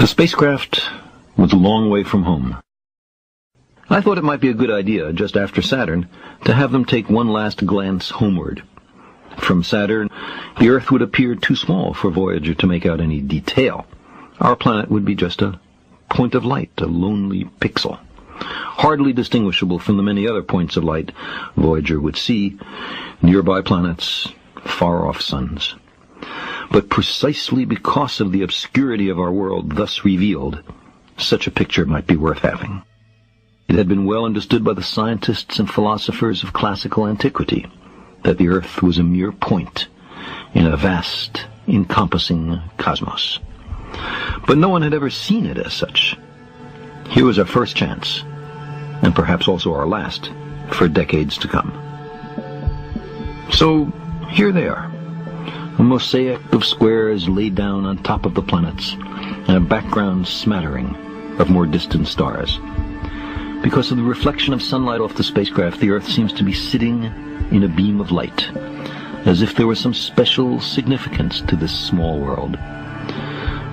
The spacecraft was a long way from home. I thought it might be a good idea, just after Saturn, to have them take one last glance homeward. From Saturn, the Earth would appear too small for Voyager to make out any detail. Our planet would be just a point of light, a lonely pixel, hardly distinguishable from the many other points of light Voyager would see, nearby planets, far-off suns. But precisely because of the obscurity of our world thus revealed, such a picture might be worth having. It had been well understood by the scientists and philosophers of classical antiquity that the Earth was a mere point in a vast, encompassing cosmos. But no one had ever seen it as such. Here was our first chance, and perhaps also our last, for decades to come. So, here they are, a mosaic of squares laid down on top of the planets, and a background smattering of more distant stars. Because of the reflection of sunlight off the spacecraft, the Earth seems to be sitting in a beam of light, as if there was some special significance to this small world.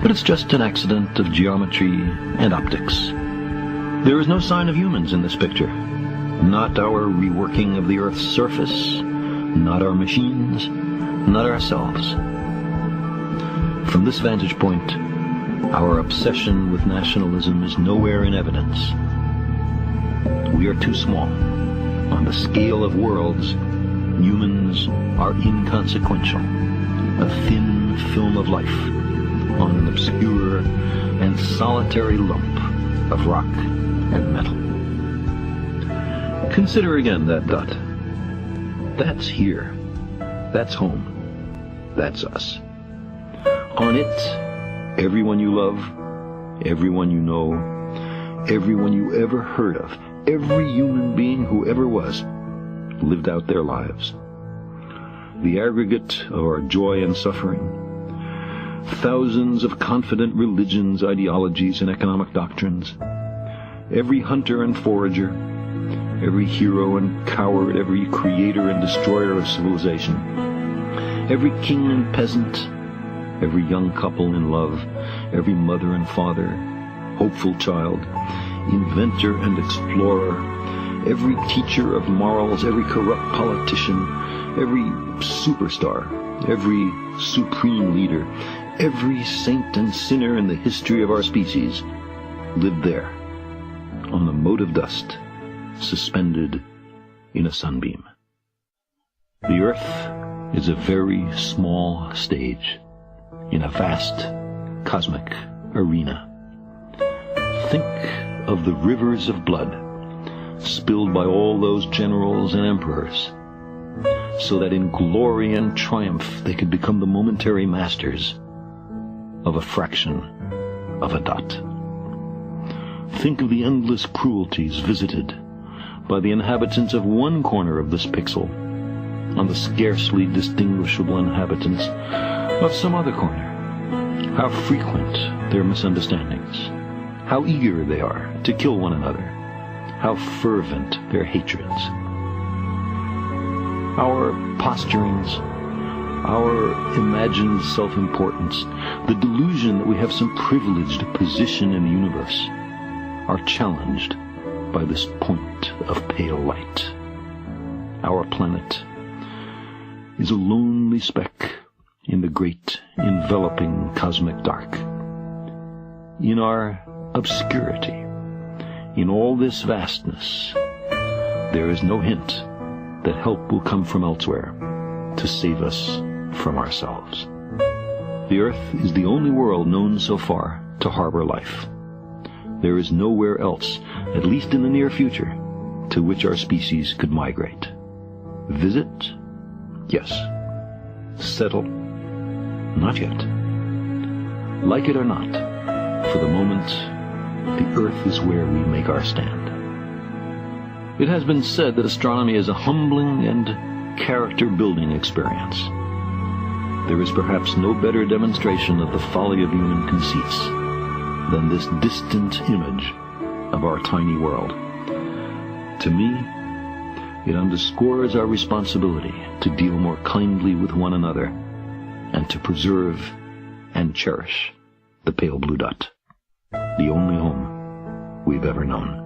But it's just an accident of geometry and optics. There is no sign of humans in this picture. Not our reworking of the Earth's surface, not our machines, not ourselves. From this vantage point, our obsession with nationalism is nowhere in evidence. We are too small. On the scale of worlds, humans are inconsequential. A thin film of life on an obscure and solitary lump of rock and metal. Consider again that dot. That's here. That's home. That's us. On it, everyone you love, everyone you know, everyone you ever heard of, every human being who ever was, lived out their lives. The aggregate of our joy and suffering, thousands of confident religions, ideologies, and economic doctrines, every hunter and forager, every hero and coward, every creator and destroyer of civilization, every king and peasant, every young couple in love, every mother and father, hopeful child, inventor and explorer, every teacher of morals, every corrupt politician, every superstar, every supreme leader, every saint and sinner in the history of our species lived there, on the mote of dust, suspended in a sunbeam. The Earth is a very small stage in a vast cosmic arena. Think of the rivers of blood spilled by all those generals and emperors, so that in glory and triumph they could become the momentary masters of a fraction of a dot. Think of the endless cruelties visited by the inhabitants of one corner of this pixel on the scarcely distinguishable inhabitants of some other corner. How frequent their misunderstandings, how eager they are to kill one another, how fervent their hatreds. Our posturings, our imagined self-importance, the delusion that we have some privileged position in the universe, are challenged by this point of pale light. Our planet is a lonely speck in the great enveloping cosmic dark. In our obscurity, in all this vastness, there is no hint that help will come from elsewhere to save us from ourselves. The Earth is the only world known so far to harbor life. There is nowhere else, at least in the near future, to which our species could migrate. Visit? Yes. Settle? Not yet. Like it or not, for the moment, the Earth is where we make our stand. It has been said that astronomy is a humbling and character-building experience. There is perhaps no better demonstration of the folly of human conceits than this distant image of our tiny world. To me, it underscores our responsibility to deal more kindly with one another and to preserve and cherish the pale blue dot. the only home we've ever known.